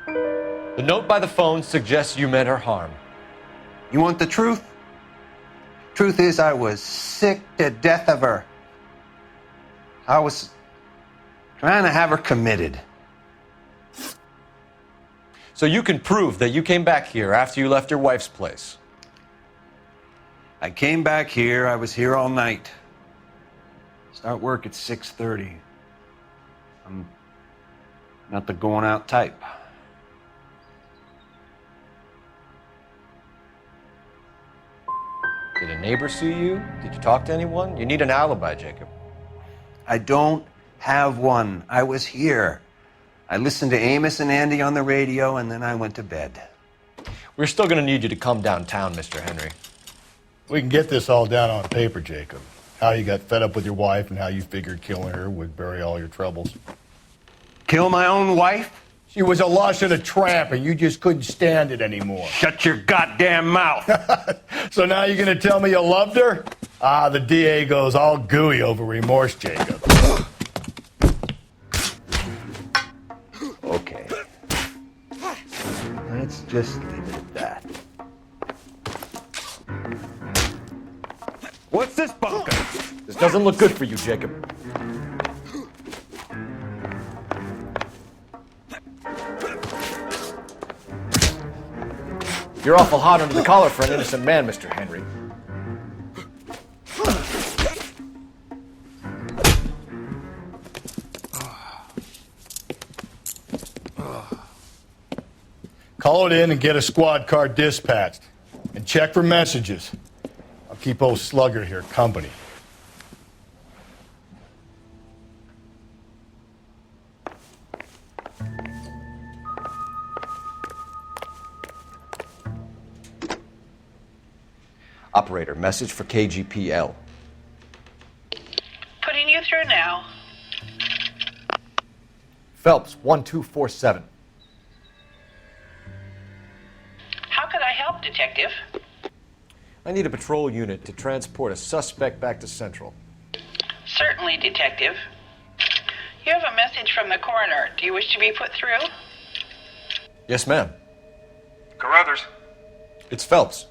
The note by the phone suggests you meant her harm. You want the truth? Truth is, I was sick to death of her. I was trying to have her committed. So you can prove that you came back here after you left your wife's place. I came back here. I was here all night. Start work at 6:30. I'm not the going out type. Did a neighbor see you? Did you talk to anyone? You need an alibi, Jacob. I don't have one. I was here. I listened to Amos and Andy on the radio, and then I went to bed. We're still going to need you to come downtown, Mr. Henry. We can get this all down on paper, Jacob. How you got fed up with your wife and how you figured killing her would bury all your troubles. Kill my own wife? She was a lush and a tramp, and you just couldn't stand it anymore. Shut your goddamn mouth. So now you're going to tell me you loved her? Ah, the DA goes all gooey over remorse, Jacob. Okay. Let's just leave it at that. What's this bunker? This doesn't look good for you, Jacob. You're awful hot under the collar for an innocent man, Mr. Henry. Call it in and get a squad car dispatched. And check for messages. I'll keep old Slugger here company. Operator, message for KGPL. Putting you through now. Phelps, 1247. How could I help, Detective? I need a patrol unit to transport a suspect back to Central. Certainly, Detective. You have a message from the coroner. Do you wish to be put through? Yes, ma'am. Carruthers, It's Phelps.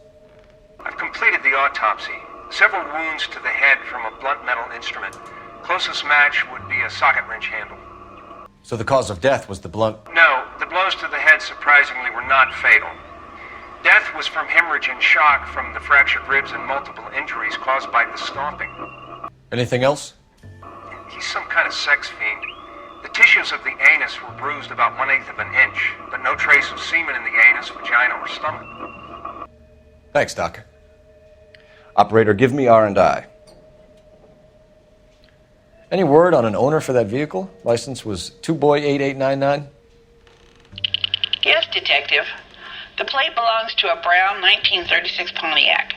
I've completed the autopsy. Several wounds to the head from a blunt metal instrument. Closest match would be a socket wrench handle. So the cause of death was the blunt. No, the blows to the head surprisingly were not fatal. Death was from hemorrhage and shock from the fractured ribs and multiple injuries caused by the stomping. Anything else? He's some kind of sex fiend. The tissues of the anus were bruised about 1/8 of an inch, but no trace of semen in the anus, vagina, or stomach. Thanks, Doc. Operator, give me R&I. Any word on an owner for that vehicle? License was 2boy8899. Yes, Detective. The plate belongs to a brown 1936 Pontiac.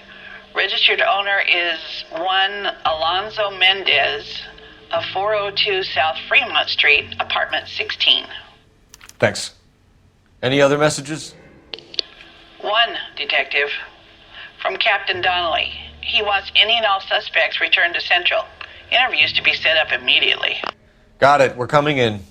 Registered owner is one Alonzo Mendez of 402 South Fremont Street, apartment 16. Thanks. Any other messages? One, Detective. From Captain Donnelly. He wants any and all suspects returned to Central. Interviews to be set up immediately. Got it. We're coming in.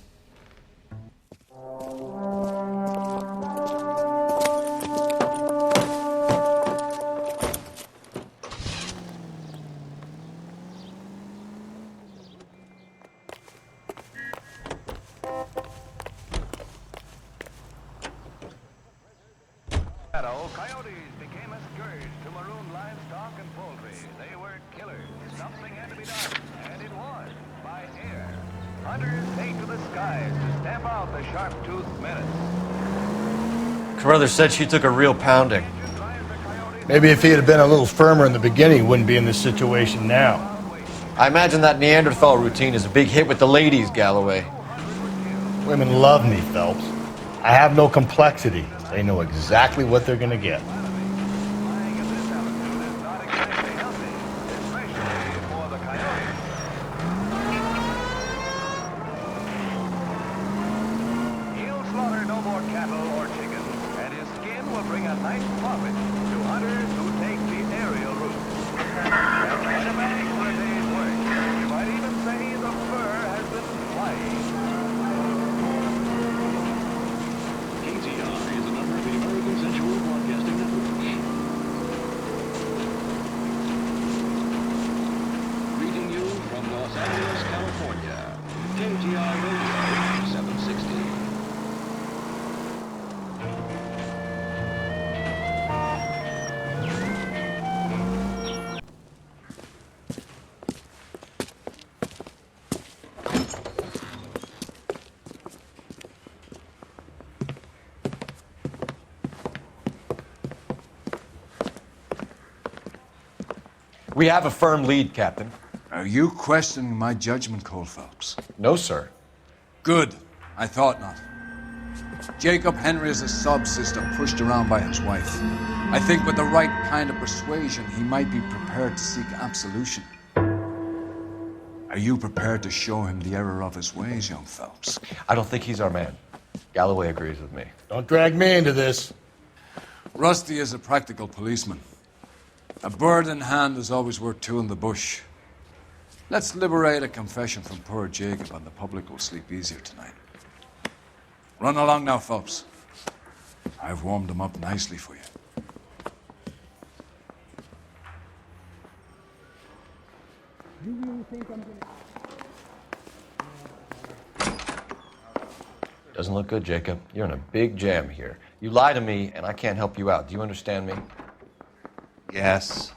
Coyotes became a scourge to maroon livestock and poultry. They were killers. Something had to be done, and it was, by air. Hunters take to the skies to stamp out the sharp-toothed menace. Carruthers said she took a real pounding. Maybe if he had been a little firmer in the beginning, he wouldn't be in this situation now. I imagine that Neanderthal routine is a big hit with the ladies, Galloway. Women love me, Phelps. I have no complexity. They know exactly what they're going to get. He'll slaughter no more cattle or chickens, and his skin will bring a nice profit to hunters who take the aerial route. That's quite a bag for a day's work. You might even say the fur has been flying. KTR is a member of the American Sensual Broadcasting Network. Greeting you from Los Angeles, California. KTR Radio 760. We have a firm lead, Captain. Are you questioning my judgment, Cole Phelps? No, sir. Good. I thought not. Jacob Henry is a sub-sister pushed around by his wife. I think with the right kind of persuasion, he might be prepared to seek absolution. Are you prepared to show him the error of his ways, young Phelps? I don't think he's our man. Galloway agrees with me. Don't drag me into this. Rusty is a practical policeman. A bird in hand is always worth two in the bush. Let's liberate a confession from poor Jacob, and the public will sleep easier tonight. Run along now, Phelps. I've warmed them up nicely for you. Doesn't look good, Jacob. You're in a big jam here. You lie to me, and I can't help you out. Do you understand me? Yes.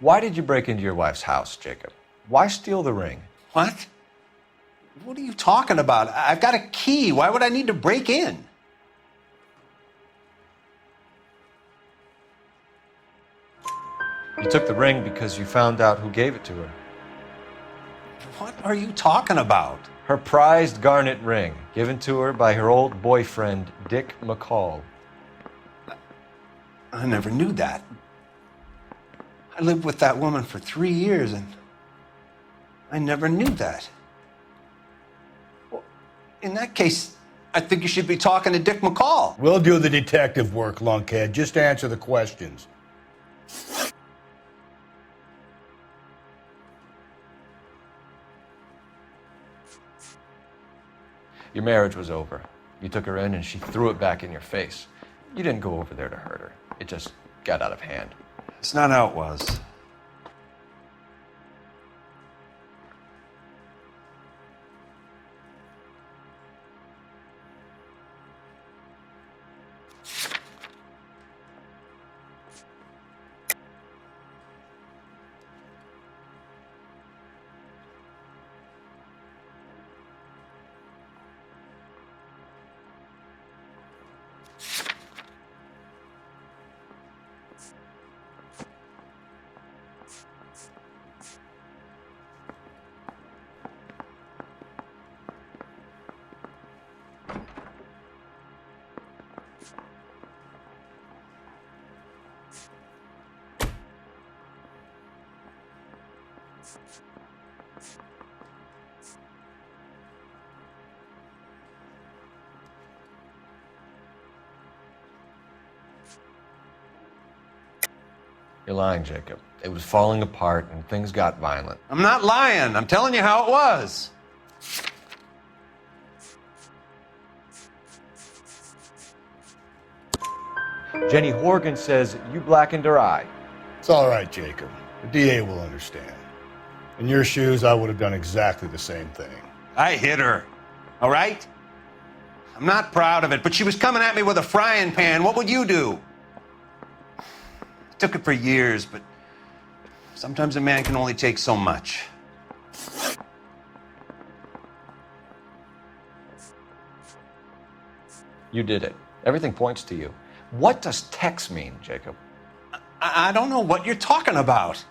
Why did you break into your wife's house, Jacob? Why steal the ring? What? What are you talking about? I've got a key. Why would I need to break in? You took the ring because you found out who gave it to her. What are you talking about? Her prized garnet ring, given to her by her old boyfriend, Dick McCall. I never knew that. I lived with that woman for 3 years, and I never knew that. In that case, I think you should be talking to Dick McCall. We'll do the detective work, lunkhead. Just answer the questions. Your marriage was over. You took her in and she threw it back in your face. You didn't go over there to hurt her. It just got out of hand. It's not how it was. You're lying, Jacob. It was falling apart and things got violent. I'm not lying. I'm telling you how it was. Jenny Horgan says you blackened her eye. It's all right, Jacob. The DA will understand. In your shoes, I would have done exactly the same thing. I hit her. All right? I'm not proud of it, but she was coming at me with a frying pan. What would you do? I took it for years, but sometimes a man can only take so much. You did it. Everything points to you. What does Tex mean, Jacob? I don't know what you're talking about.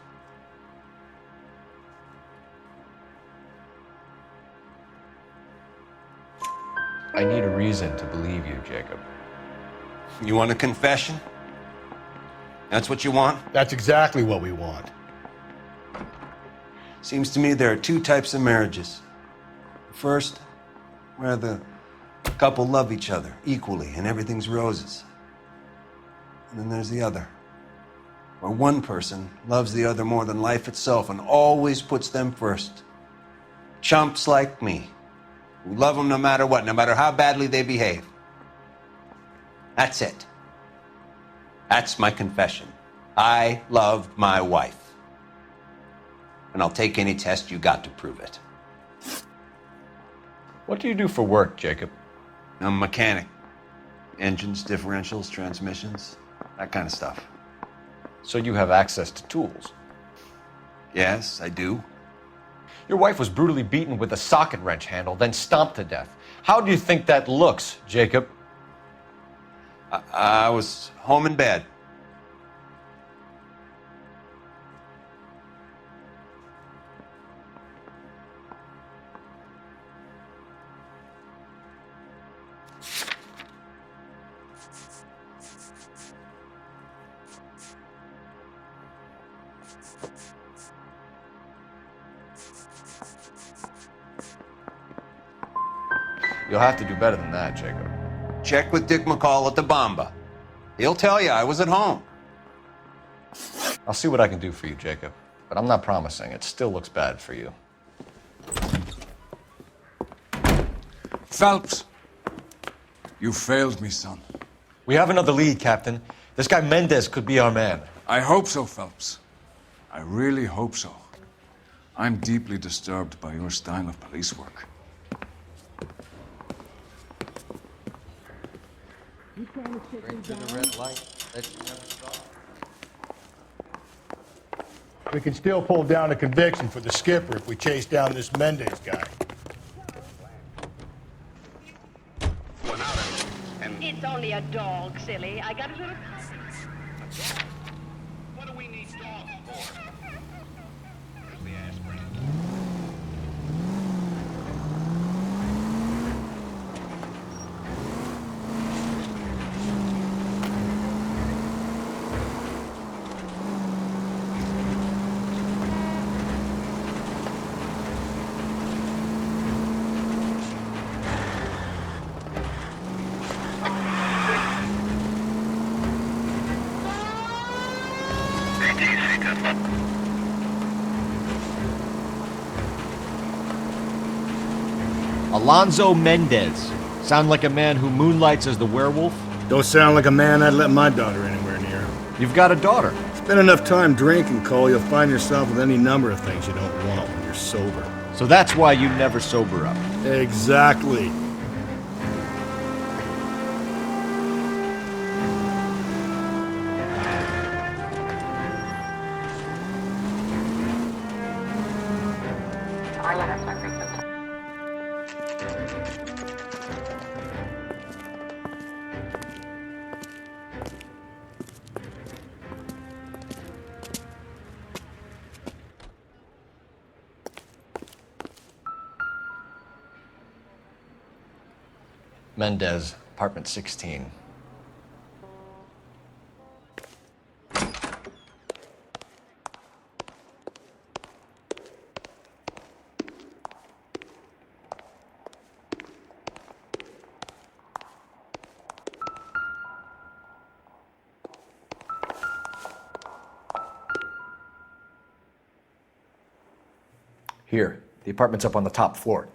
I need a reason to believe you, Jacob. You want a confession? That's what you want? That's exactly what we want. Seems to me there are two types of marriages. First, where the couple love each other equally and everything's roses. And then there's the other, where one person loves the other more than life itself and always puts them first. Chumps like me, who love them no matter what, no matter how badly they behave. That's it. That's my confession. I love my wife. And I'll take any test you got to prove it. What do you do for work, Jacob? I'm a mechanic. Engines, differentials, transmissions, that kind of stuff. So you have access to tools? Yes, I do. Your wife was brutally beaten with a socket wrench handle, then stomped to death. How do you think that looks, Jacob? I was home in bed. You'll have to do better than that, Jacob. Check with Dick McCall at the Bomba. He'll tell you I was at home. I'll see what I can do for you, Jacob. But I'm not promising. It still looks bad for you. Phelps, you failed me, son. We have another lead, Captain. This guy Mendez could be our man. I hope so, Phelps. I really hope so. I'm deeply disturbed by your style of police work. We can still pull down a conviction for the skipper if we chase down this Mendez guy. It's only a dog, silly. I got a little... What do we need dogs for? Where's the aspirin? Alonzo Mendez. Sound like a man who moonlights as the werewolf? Don't sound like a man I'd let my daughter anywhere near. You've got a daughter. Spend enough time drinking, Cole, you'll find yourself with any number of things you don't want when you're sober. So that's why you never sober up. Exactly. Mendez, apartment 16. Here, the apartment's up on the top floor.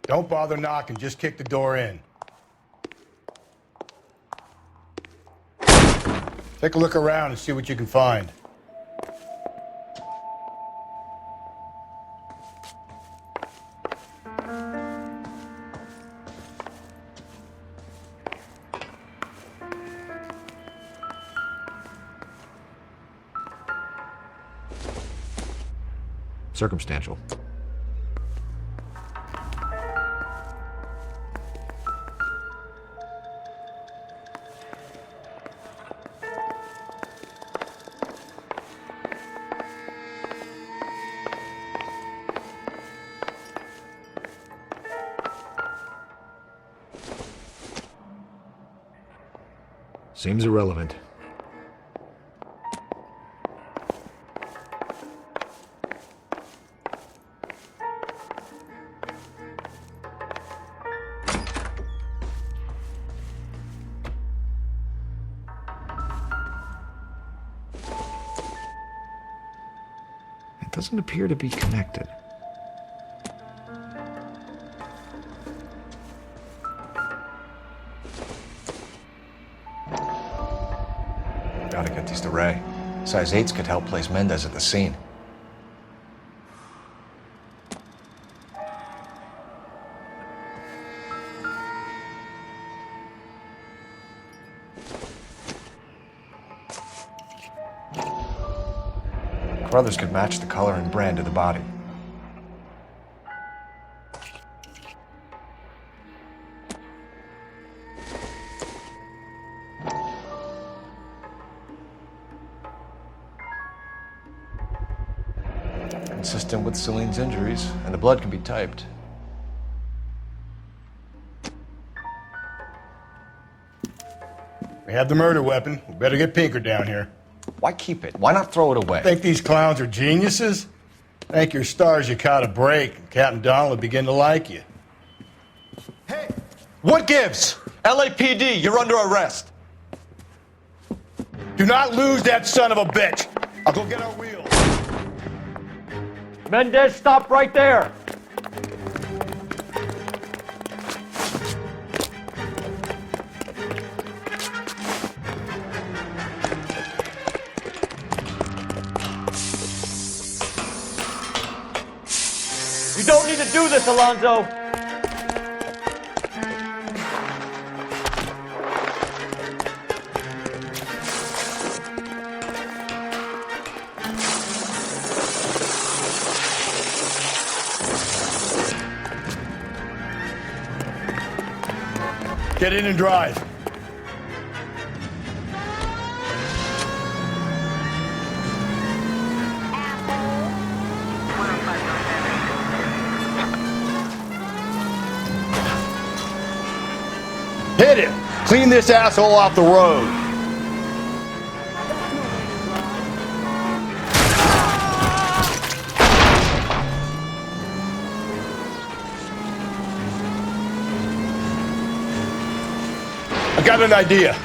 Don't bother knocking, just kick the door in. Take a look around and see what you can find. Circumstantial. Seems irrelevant. It doesn't appear to be connected. Gotta get these to Ray. Size 8s could help place Mendez at the scene. Brothers could match the color and brand of the body. Consistent with Celine's injuries, and the blood can be typed. We have the murder weapon. We better get Pinker down here. Why keep it? Why not throw it away? Think these clowns are geniuses? Thank your stars you caught a break, and Captain Donald will begin to like you. Hey! What gives? LAPD, you're under arrest. Do not lose that son of a bitch. I'll go get our wheels. Mendez, stop right there! You don't need to do this, Alonzo! Get in and drive. Hit him! Clean this asshole off the road! I got an idea.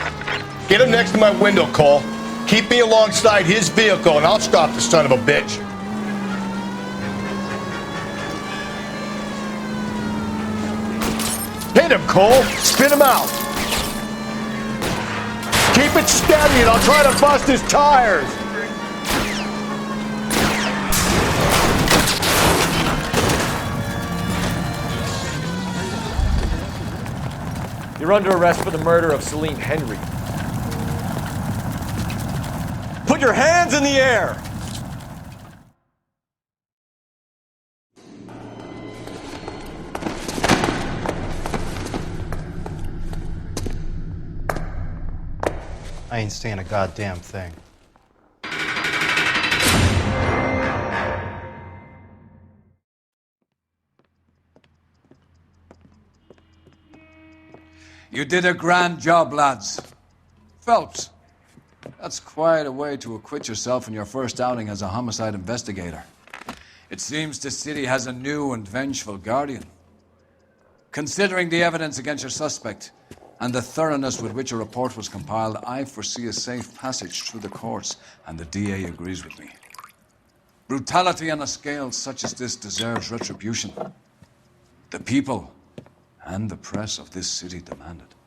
Get him next to my window, Cole. Keep me alongside his vehicle and I'll stop the son of a bitch. Hit him, Cole. Spin him out. Keep it steady and I'll try to bust his tires. You're under arrest for the murder of Celine Henry. Put your hands in the air! I ain't saying a goddamn thing. You did a grand job, lads. Phelps, that's quite a way to acquit yourself in your first outing as a homicide investigator. It seems the city has a new and vengeful guardian. Considering the evidence against your suspect and the thoroughness with which a report was compiled, I foresee a safe passage through the courts, and the DA agrees with me. Brutality on a scale such as this deserves retribution. The people and the press of this city demand it.